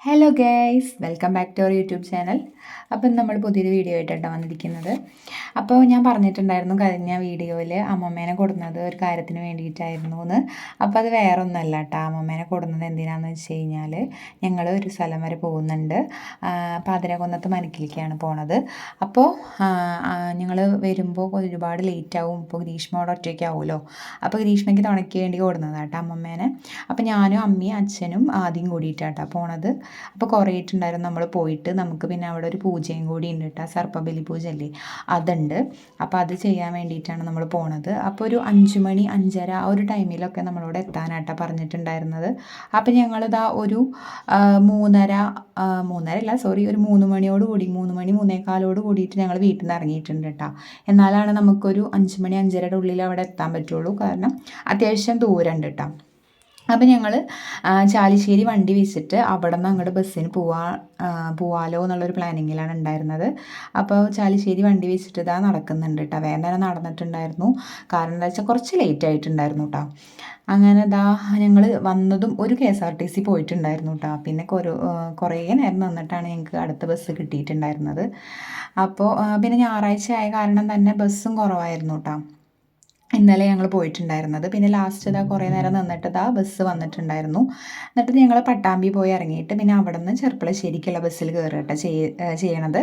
Hello guys, welcome back to our YouTube channel. അപ്പം നമ്മൾ പുതിയൊരു വീഡിയോ ആയിട്ടാണ് വന്നിരിക്കുന്നത്. അപ്പോൾ ഞാൻ പറഞ്ഞിട്ടുണ്ടായിരുന്നു കഴിഞ്ഞ വീഡിയോയിൽ അമ്മമ്മേനെ കൊടുക്കുന്നത് ഒരു കാര്യത്തിന് വേണ്ടിയിട്ടായിരുന്നു എന്ന്. അപ്പോൾ അത് വേറെ ഒന്നല്ല കേട്ടോ. അമ്മമ്മേനെ കൊടുക്കുന്നത് എന്തിനാണെന്ന് വെച്ച് കഴിഞ്ഞാൽ ഞങ്ങൾ ഒരു സ്ഥലം വരെ പോകുന്നുണ്ട്. പാതിരാകുന്നത്ത് മനക്കിലേക്കാണ് പോണത്. അപ്പോൾ ഞങ്ങൾ വരുമ്പോൾ ഒരുപാട് ലേറ്റ് ആവും. ഇപ്പോൾ ഗ്രീഷ്മയോടെ ഒറ്റയ്ക്കാവുമല്ലോ. അപ്പോൾ ഗ്രീഷ്മയ്ക്ക് തുണയ്ക്ക് വേണ്ടി കൊടുക്കുന്നതാണ് കേട്ടോ അമ്മമ്മേനെ. അപ്പോൾ ഞാനും അമ്മയും അച്ഛനും ആദ്യം കൂടിയിട്ടാണ് പോണത്. അപ്പോൾ കുറേ ആയിട്ടുണ്ടായിരുന്നു നമ്മൾ പോയിട്ട്. നമുക്ക് പിന്നെ അവിടെ ഒരു പൂജയും കൂടി ഉണ്ട് കേട്ടോ, സർപ്പബലി പൂജ അല്ലേ, അതുണ്ട്. അപ്പോൾ അത് ചെയ്യാൻ വേണ്ടിയിട്ടാണ് നമ്മൾ പോണത്. അപ്പോൾ ഒരു 5 മണി 5:30 ആ ഒരു ടൈമിലൊക്കെ നമ്മളോട് എത്താനായിട്ടാണ് പറഞ്ഞിട്ടുണ്ടായിരുന്നത്. അപ്പോൾ ഞങ്ങളിതാ ഒരു 3:30 അല്ല സോറി, ഒരു 3 മണിയോട് കൂടി 3 മണി 3:15 കൂടിയിട്ട് ഞങ്ങൾ വീട്ടിൽ നിന്ന് ഇറങ്ങിയിട്ടുണ്ട് കേട്ടോ. എന്നാലാണ് നമുക്കൊരു 5 മണി 5:30യുടെ ഉള്ളിൽ അവിടെ എത്താൻ പറ്റുള്ളൂ. കാരണം അത്യാവശ്യം ദൂരമുണ്ട് കേട്ടോ. അപ്പോൾ ഞങ്ങൾ ചാലിശ്ശേരി വണ്ടി വെച്ചിട്ട് അവിടെ നിന്ന് അങ്ങോട്ട് ബസ്സിന് പോവാലോ എന്നുള്ളൊരു പ്ലാനിങ്ങിലാണ് ഉണ്ടായിരുന്നത്. അപ്പോൾ ചാലിശ്ശേരി വണ്ടി വെച്ചിട്ട് ഇതാ നടക്കുന്നുണ്ട് കേട്ടോ. വേഗം തന്നെ നടന്നിട്ടുണ്ടായിരുന്നു. കാരണം എന്താ വെച്ചാൽ കുറച്ച് ലേറ്റ് ആയിട്ടുണ്ടായിരുന്നു കേട്ടോ. അങ്ങനെ ഇതാ ഞങ്ങൾ വന്നതും ഒരു KSRTC പോയിട്ടുണ്ടായിരുന്നു കേട്ടോ. പിന്നെ കുറേ നേരം നിന്നിട്ടാണ് ഞങ്ങൾക്ക് അടുത്ത ബസ് കിട്ടിയിട്ടുണ്ടായിരുന്നത്. അപ്പോൾ പിന്നെ ഞായറാഴ്ച ആയ കാരണം തന്നെ ബസ്സും കുറവായിരുന്നു കേട്ടോ ഇന്നലെ ഞങ്ങൾ പോയിട്ടുണ്ടായിരുന്നത്. പിന്നെ ലാസ്റ്റ് ഇതാ കുറേ നേരം നിന്നിട്ട് ഇതാ ബസ് വന്നിട്ടുണ്ടായിരുന്നു. എന്നിട്ട് ഞങ്ങൾ പട്ടാമ്പി പോയി ഇറങ്ങിയിട്ട് പിന്നെ അവിടെ നിന്ന് ചെർപ്പളശ്ശേരിക്കുള്ള ബസ്സിൽ കയറുകട്ടോ ചെയ്യണത്.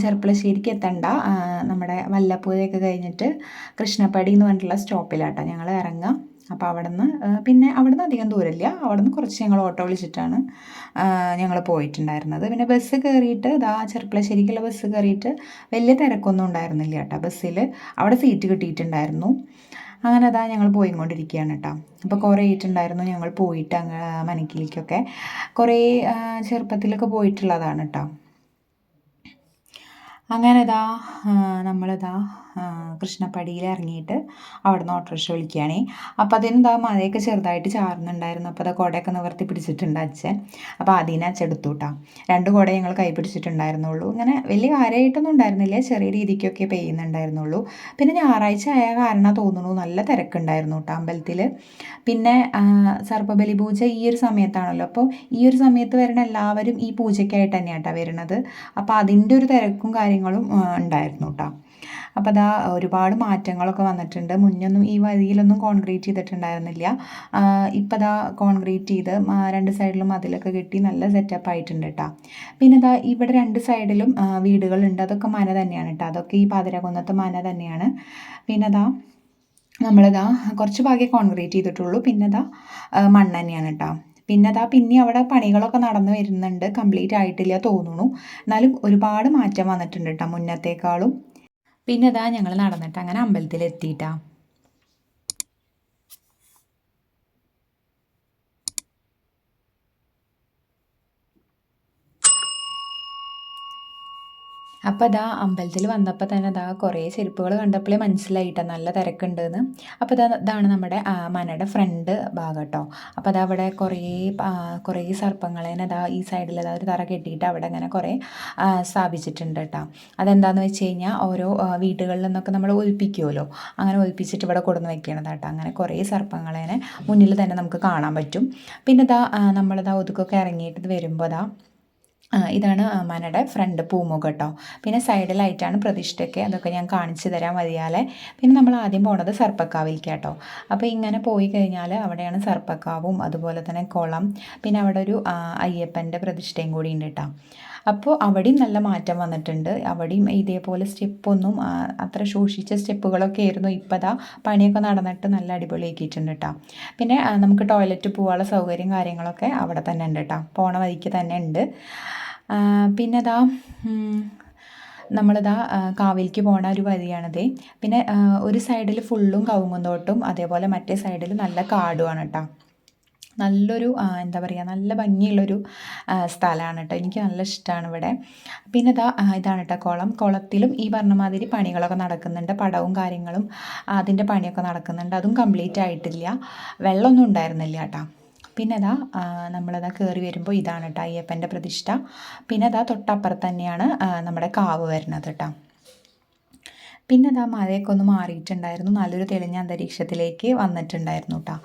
ചെർപ്പളശ്ശേരിക്ക് എത്തണ്ട, നമ്മുടെ വല്ലപ്പുഴയൊക്കെ കഴിഞ്ഞിട്ട് കൃഷ്ണപ്പടി എന്ന് പറഞ്ഞിട്ടുള്ള സ്റ്റോപ്പിലാട്ടോ ഞങ്ങൾ ഇറങ്ങുക. അപ്പോൾ അവിടെ നിന്ന് പിന്നെ അവിടെ നിന്ന് അധികം ദൂരമില്ല. അവിടെ നിന്ന് കുറച്ച് ഞങ്ങൾ ഓട്ടോ വിളിച്ചിട്ടാണ് ഞങ്ങൾ പോയിട്ടുണ്ടായിരുന്നത്. പിന്നെ ബസ് കയറിയിട്ട് ഇതാ ചെർപ്പളശ്ശേരിക്കുള്ള ബസ് കയറിയിട്ട് വലിയ തിരക്കൊന്നും ഉണ്ടായിരുന്നില്ല കേട്ടോ ബസ്സിൽ. അവിടെ സീറ്റ് കിട്ടിയിട്ടുണ്ടായിരുന്നു. അങ്ങനെ അതാ ഞങ്ങൾ പോയിക്കൊണ്ടിരിക്കുകയാണ് കേട്ടോ. അപ്പോൾ കുറേ ആയിട്ടുണ്ടായിരുന്നു ഞങ്ങൾ പോയിട്ട് മനക്കിലേക്കൊക്കെ. കുറേ ചെറുപ്പത്തിലൊക്കെ പോയിട്ടുള്ളതാണ് കേട്ടോ. അങ്ങനെ ഇതാ നമ്മളിതാ കൃഷ്ണപ്പടിയിൽ ഇറങ്ങിയിട്ട് അവിടെ നിന്ന് ഓട്ടോറിക്ഷ വിളിക്കുകയാണേ. അപ്പോൾ അതിനെന്താ മഴയൊക്കെ ചെറുതായിട്ട് ചാറുന്നുണ്ടായിരുന്നു. അപ്പോൾ അത് കുടയൊക്കെ നിവർത്തി പിടിച്ചിട്ടുണ്ട് അച്ഛൻ. അപ്പോൾ അതിനെ അച്ഛൻ എടുത്തു കേട്ടോ. 2 കുട ഞങ്ങൾ കൈ പിടിച്ചിട്ടുണ്ടായിരുന്നുള്ളൂ. ഇങ്ങനെ വലിയ കാര്യമായിട്ടൊന്നും ഉണ്ടായിരുന്നില്ല, ചെറിയ രീതിക്കൊക്കെ പെയ്യുന്നുണ്ടായിരുന്നുള്ളൂ. പിന്നെ ഞായറാഴ്ച ആയ കാരണം തോന്നുന്നു നല്ല തിരക്കുണ്ടായിരുന്നു കേട്ടോ അമ്പലത്തിൽ. പിന്നെ സർപ്പബലി പൂജ ഈ ഒരു സമയത്താണല്ലോ. അപ്പോൾ ഈ ഒരു സമയത്ത് വരുന്ന എല്ലാവരും ഈ പൂജയ്ക്കായിട്ട് തന്നെയാണ് കേട്ടോ വരുന്നത്. അപ്പോൾ അതിൻ്റെ ഒരു തിരക്കും കാര്യങ്ങളും ഉണ്ടായിരുന്നു കേട്ടോ. അപ്പോൾ അതാ ഒരുപാട് മാറ്റങ്ങളൊക്കെ വന്നിട്ടുണ്ട്. മുന്നൊന്നും ഈ വഴിയിലൊന്നും കോൺക്രീറ്റ് ചെയ്തിട്ടുണ്ടായിരുന്നില്ല. ഇപ്പം അതാ കോൺക്രീറ്റ് ചെയ്ത് 2 സൈഡിലും അതിലൊക്കെ കെട്ടി നല്ല സെറ്റപ്പ് ആയിട്ടുണ്ട് കേട്ടോ. പിന്നെ അതാ ഇവിടെ 2 സൈഡിലും വീടുകളുണ്ട്. അതൊക്കെ മന തന്നെയാണ് കേട്ടോ. അതൊക്കെ ഈ പാതിരാകുന്നത്തെ മന തന്നെയാണ്. പിന്നെ അതാ നമ്മളിതാ കുറച്ച് ഭാഗമേ കോൺക്രീറ്റ് ചെയ്തിട്ടുള്ളൂ. പിന്നെ അതാ മണ്ണ് തന്നെയാണ് കേട്ടോ. പിന്നെ പിന്നെ അവിടെ പണികളൊക്കെ നടന്നു വരുന്നുണ്ട്. കംപ്ലീറ്റ് ആയിട്ടില്ല തോന്നുന്നു. എന്നാലും ഒരുപാട് മാറ്റം വന്നിട്ടുണ്ട് കേട്ടോ മുന്നത്തേക്കാളും. പിന്നെ ഞങ്ങൾ നടന്നിട്ട് അങ്ങനെ അമ്പലത്തിലെത്തിയിട്ടാ. അപ്പോൾ അമ്പലത്തിൽ വന്നപ്പോൾ തന്നെ കുറേ ചെരുപ്പുകൾ കണ്ടപ്പോഴേ മനസ്സിലായിട്ടാ നല്ല തിരക്കുണ്ടെന്ന്. അപ്പോൾ ഇതാണ് നമ്മുടെ മനയുടെ ഫ്രണ്ട് ഭാഗം കേട്ടോ. അപ്പോൾ അവിടെ കുറേ സർപ്പങ്ങളെ ഈ സൈഡിൽ ഒരു തറ കെട്ടിയിട്ട് അവിടെ അങ്ങനെ കുറേ സ്ഥാപിച്ചിട്ടുണ്ട് കേട്ടോ. അതെന്താണെന്ന് വെച്ച് കഴിഞ്ഞാൽ ഓരോ വീടുകളിൽ നിന്നൊക്കെ നമ്മൾ ഒഴിപ്പിക്കുമല്ലോ, അങ്ങനെ ഒഴിപ്പിച്ചിട്ട് ഇവിടെ കൊടുന്ന് വെക്കണത് കേട്ടോ. അങ്ങനെ കുറേ സർപ്പങ്ങളെ മുന്നിൽ തന്നെ നമുക്ക് കാണാൻ പറ്റും. പിന്നെ നമ്മളിതാ ഒതുക്കൊക്കെ ഇറങ്ങിയിട്ട് വരുമ്പോൾ ഇതാണ് മനയുടെ ഫ്രണ്ട് പൂമുഖം കേട്ടോ. പിന്നെ സൈഡിലായിട്ടാണ് പ്രതിഷ്ഠയൊക്കെ, അതൊക്കെ ഞാൻ കാണിച്ചു തരാൻ വഴിയാലെ. പിന്നെ നമ്മൾ ആദ്യം പോണത് സർപ്പക്കാവിലേക്ക് കേട്ടോ. അപ്പോൾ ഇങ്ങനെ പോയി കഴിഞ്ഞാൽ അവിടെയാണ് സർപ്പക്കാവും, അതുപോലെ തന്നെ കുളം, പിന്നെ അവിടെ ഒരു അയ്യപ്പൻ്റെ പ്രതിഷ്ഠയും കൂടി ഉണ്ട് കേട്ടോ. അപ്പോൾ അവിടെയും നല്ല മാറ്റം വന്നിട്ടുണ്ട്. അവിടെയും ഇതേപോലെ സ്റ്റെപ്പൊന്നും അത്ര ശോഷിച്ച സ്റ്റെപ്പുകളൊക്കെ ആയിരുന്നു. ഇപ്പോൾ പണിയൊക്കെ നടന്നിട്ട് നല്ല അടിപൊളിയാക്കിയിട്ടുണ്ട് കേട്ടോ. പിന്നെ നമുക്ക് ടോയ്ലറ്റ് പോകാനുള്ള സൗകര്യം കാര്യങ്ങളൊക്കെ അവിടെ തന്നെ ഉണ്ട് കേട്ടോ. പോണ വഴിക്ക് തന്നെ ഉണ്ട്. പിന്നെ നമ്മളിതാ കാവിലേക്ക് പോണ ഒരു വഴിയാണിത്. പിന്നെ ഒരു സൈഡിൽ ഫുള്ളും കവുങ്ങുന്തോട്ടും, അതേപോലെ മറ്റേ സൈഡിൽ നല്ല കാടുമാണ് കേട്ടോ. നല്ലൊരു എന്താ പറയുക, നല്ല ഭംഗിയുള്ളൊരു സ്ഥലമാണ് കേട്ടോ. എനിക്ക് നല്ല ഇഷ്ടമാണ് ഇവിടെ. പിന്നെ ഇതാണ് കേട്ടോ കുളം. കുളത്തിലും ഈ പറഞ്ഞ മാതിരി പണികളൊക്കെ നടക്കുന്നുണ്ട്. പടവും കാര്യങ്ങളും അതിൻ്റെ പണിയൊക്കെ നടക്കുന്നുണ്ട്. അതും കംപ്ലീറ്റ് ആയിട്ടില്ല, വെള്ളമൊന്നും ഉണ്ടായിരുന്നില്ല കേട്ടോ. പിന്നെ നമ്മളതാ കയറി വരുമ്പോൾ ഇതാണ് കേട്ടോ അയ്യപ്പൻ്റെ പ്രതിഷ്ഠ. പിന്നെ തൊട്ടപ്പുറത്ത് തന്നെയാണ് നമ്മുടെ കാവ് വരുന്നത് കേട്ടോ. പിന്നെ മഴയൊക്കെ ഒന്ന് മാറിയിട്ടുണ്ടായിരുന്നു. നല്ലൊരു തെളിഞ്ഞ അന്തരീക്ഷത്തിലേക്ക് വന്നിട്ടുണ്ടായിരുന്നു കേട്ടോ.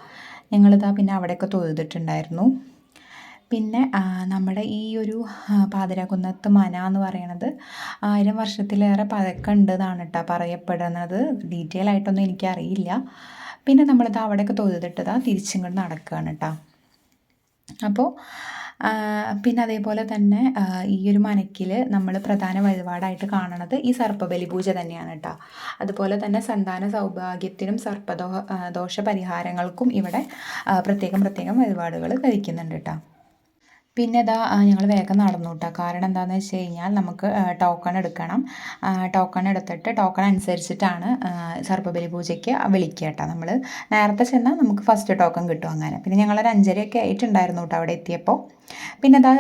ഞങ്ങളിതാ പിന്നെ അവിടെയൊക്കെ തൊഴുതിട്ടുണ്ടായിരുന്നു. പിന്നെ നമ്മുടെ ഈ ഒരു പാതിരാകുന്നത്ത് മന എന്ന് പറയണത് 1000 വർഷത്തിലേറെ പഴക്കമുണ്ടെന്നാണ് കേട്ടോ പറയപ്പെടുന്നത്. ഡീറ്റെയിൽ ആയിട്ടൊന്നും എനിക്കറിയില്ല. പിന്നെ നമ്മളിത് അവിടെയൊക്കെ തൊഴുതിട്ടതാ തിരിച്ചിങ്ങോട്ട് നടക്കുകയാണ് കേട്ടോ. അപ്പോൾ പിന്നെ അതേപോലെ തന്നെ ഈ ഒരു മനക്കിൽ നമ്മൾ പ്രധാന വഴിപാടായിട്ട് കാണുന്നത് ഈ സർപ്പബലി പൂജ തന്നെയാണ് കേട്ടോ. അതുപോലെ തന്നെ സന്താന സൗഭാഗ്യത്തിനും ദോഷ പരിഹാരങ്ങൾക്കും ഇവിടെ പ്രത്യേകം വഴിപാടുകൾ കഴിക്കുന്നുണ്ട് കേട്ടോ. പിന്നെ ഇതാ ഞങ്ങൾ വേഗം നടന്നു കേട്ടോ. കാരണം എന്താണെന്ന് വെച്ച് കഴിഞ്ഞാൽ നമുക്ക് ടോക്കൺ എടുക്കണം. ടോക്കൺ എടുത്തിട്ട് ടോക്കൺ അനുസരിച്ചിട്ടാണ് സർപ്പബലി പൂജയ്ക്ക് വിളിക്കുക കേട്ടോ. നമ്മൾ നേരത്തെ ചെന്നാൽ നമുക്ക് ഫസ്റ്റ് ടോക്കൺ കിട്ടും അങ്ങനെ. പിന്നെ ഞങ്ങളൊരു 5:30 ആയിട്ടുണ്ടായിരുന്നു കേട്ടോ അവിടെ എത്തിയപ്പോൾ. പിന്നെ ഇതാ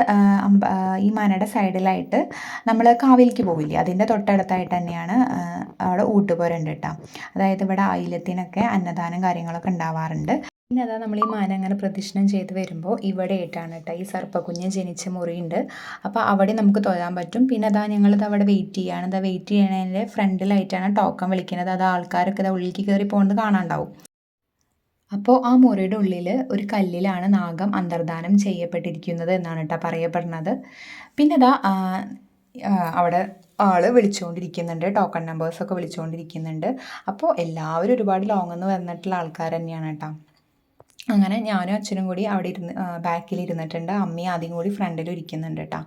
ഈ മനയുടെ സൈഡിലായിട്ട് നമ്മൾ കാവിലേക്ക് പോവില്ലേ, അതിൻ്റെ തൊട്ടടുത്തായിട്ട് തന്നെയാണ് അവിടെ ഊട്ടുപുരണ്ട് കേട്ടോ. അതായത് ഇവിടെ ആയില്യത്തിനൊക്കെ അന്നദാനം കാര്യങ്ങളൊക്കെ ഉണ്ടാവാറുണ്ട്. പിന്നെ അതാ നമ്മൾ ഈ മന അങ്ങനെ പ്രദക്ഷിണം ചെയ്ത് വരുമ്പോൾ ഇവിടെ ആയിട്ടാണ് കേട്ടോ ഈ സർപ്പക്കുഞ്ഞ് ജനിച്ച മുറിയുണ്ട്. അപ്പോൾ അവിടെ നമുക്ക് തൊഴാൻ പറ്റും. പിന്നെ അതാ ഞങ്ങളിത് അവിടെ വെയിറ്റ് ചെയ്യുകയാണ്. ഇതാ വെയിറ്റ് ചെയ്യണതിൻ്റെ ഫ്രണ്ടിലായിട്ടാണ് ടോക്കൺ വിളിക്കുന്നത്. അത് ആൾക്കാരൊക്കെ ഇതാ ഉള്ളിലേക്ക് കയറി പോകുന്നത് കാണാണ്ടാവും. അപ്പോൾ ആ മുറിയുടെ ഉള്ളിൽ ഒരു കല്ലിലാണ് നാഗം അന്തർധാനം ചെയ്യപ്പെട്ടിരിക്കുന്നത് എന്നാണ് കേട്ടോ പറയപ്പെടുന്നത്. പിന്നെ ഇതാ അവിടെ ആൾ വിളിച്ചുകൊണ്ടിരിക്കുന്നുണ്ട്, ടോക്കൺ നമ്പേഴ്സൊക്കെ വിളിച്ചുകൊണ്ടിരിക്കുന്നുണ്ട്. അപ്പോൾ എല്ലാവരും ഒരുപാട് ലോങ്ങിൽ നിന്ന് വന്നിട്ടുള്ള ആൾക്കാർ തന്നെയാണ് കേട്ടോ. അങ്ങനെ ഞാനും അച്ഛനും കൂടി അവിടെ ബാക്കിൽ ഇരുന്നിട്ടുണ്ട്. അമ്മയും ആദ്യം കൂടി ഫ്രണ്ടിൽ ഇരിക്കുന്നുണ്ട് കേട്ടോ.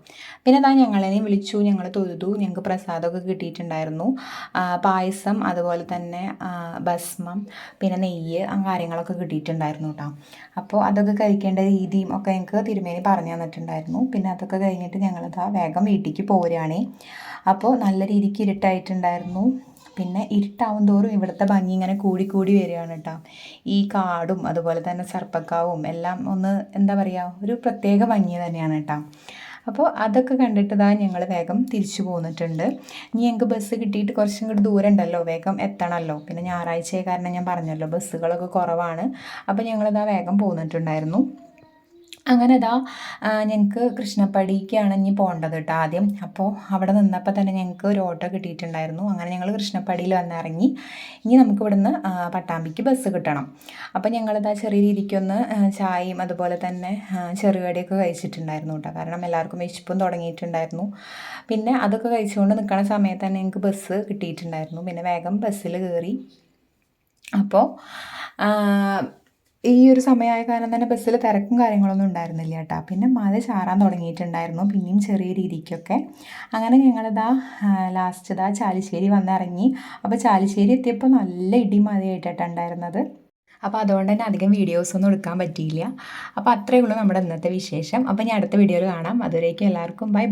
പിന്നെ അതാ ഞങ്ങളെയും വിളിച്ചു, ഞങ്ങൾ തൊഴുതു. ഞങ്ങൾക്ക് പ്രസാദമൊക്കെ കിട്ടിയിട്ടുണ്ടായിരുന്നു. പായസം, അതുപോലെ തന്നെ ഭസ്മം, പിന്നെ നെയ്യ്, കാര്യങ്ങളൊക്കെ കിട്ടിയിട്ടുണ്ടായിരുന്നു കേട്ടോ. അപ്പോൾ അതൊക്കെ കഴിക്കേണ്ട രീതിയും ഒക്കെ ഞങ്ങൾക്ക് തിരുമേനി പറഞ്ഞു തന്നിട്ടുണ്ടായിരുന്നു. പിന്നെ അതൊക്കെ കഴിഞ്ഞിട്ട് ഞങ്ങളിതാ വേഗം വീട്ടിലേക്ക് പോരുകയാണേ. അപ്പോൾ നല്ല രീതിക്ക് ഇരുട്ടായിട്ടുണ്ടായിരുന്നു. പിന്നെ ഇരുട്ടാവും തോറും ഇവിടുത്തെ ഭംഗി ഇങ്ങനെ കൂടി വരികയാണ് കേട്ടോ. ഈ കാടും അതുപോലെ തന്നെ സർപ്പക്കാവും എല്ലാം ഒന്ന് എന്താ പറയുക, ഒരു പ്രത്യേക ഭംഗി തന്നെയാണ് കേട്ടോ. അപ്പോൾ അതൊക്കെ കണ്ടിട്ട് ഞങ്ങൾ വേഗം തിരിച്ചു പോന്നിട്ടുണ്ട്. ഇനി ഞങ്ങൾക്ക് ബസ് കിട്ടിയിട്ട് കുറച്ചും കൂടി ദൂരം ഉണ്ടല്ലോ, വേഗം എത്തണമല്ലോ. പിന്നെ ഞായറാഴ്ചയെ കാരണം ഞാൻ പറഞ്ഞല്ലോ ബസ്സുകളൊക്കെ കുറവാണ്. അപ്പോൾ ഞങ്ങളിതാ വേഗം പോന്നിട്ടുണ്ടായിരുന്നു. അങ്ങനെ ഞങ്ങൾക്ക് കൃഷ്ണപ്പടിക്കാണ് ഇനി പോകേണ്ടത് കേട്ടോ ആദ്യം. അപ്പോൾ അവിടെ നിന്നപ്പോൾ തന്നെ ഞങ്ങൾക്ക് ഒരു ഓട്ടോ കിട്ടിയിട്ടുണ്ടായിരുന്നു. അങ്ങനെ ഞങ്ങൾ കൃഷ്ണപ്പടിയിൽ വന്നിറങ്ങി. ഇനി നമുക്ക് ഇവിടുന്ന് പട്ടാമ്പിക്ക് ബസ് കിട്ടണം. അപ്പോൾ ഞങ്ങളിതാ ചെറിയ രീതിക്കൊന്ന് ചായയും അതുപോലെ തന്നെ ചെറുകടിയൊക്കെ കഴിച്ചിട്ടുണ്ടായിരുന്നു കേട്ടോ. കാരണം എല്ലാവർക്കും വിശപ്പും തുടങ്ങിയിട്ടുണ്ടായിരുന്നു. പിന്നെ അതൊക്കെ കഴിച്ചുകൊണ്ട് നിൽക്കുന്ന സമയത്ത് തന്നെ ഞങ്ങൾക്ക് ബസ് കിട്ടിയിട്ടുണ്ടായിരുന്നു. പിന്നെ വേഗം ബസ്സിൽ കയറി. അപ്പോൾ ഈ ഒരു സമയമായ കാരണം തന്നെ ബസ്സിൽ തിരക്കും കാര്യങ്ങളൊന്നും ഉണ്ടായിരുന്നില്ല കേട്ടോ. പിന്നെ മഴ ചാറാൻ തുടങ്ങിയിട്ടുണ്ടായിരുന്നു പിന്നെയും ചെറിയ രീതിക്കൊക്കെ. അങ്ങനെ ഞങ്ങളിതാ ലാസ്റ്റ് ചാലിശ്ശേരി വന്നിറങ്ങി. അപ്പോൾ ചാലിശ്ശേരി എത്തിയപ്പോൾ നല്ല ഇടി മഴയായിട്ടാണ് ഉണ്ടായിരുന്നത്. അപ്പോൾ അതുകൊണ്ട് തന്നെ അധികം വീഡിയോസൊന്നും എടുക്കാൻ പറ്റിയില്ല. അപ്പോൾ അത്രയേ ഉള്ളൂ നമ്മുടെ ഇന്നത്തെ വിശേഷം. അപ്പോൾ ഞാൻ അടുത്ത വീഡിയോയിൽ കാണാം. അതുവരേക്കും എല്ലാവർക്കും ബൈ.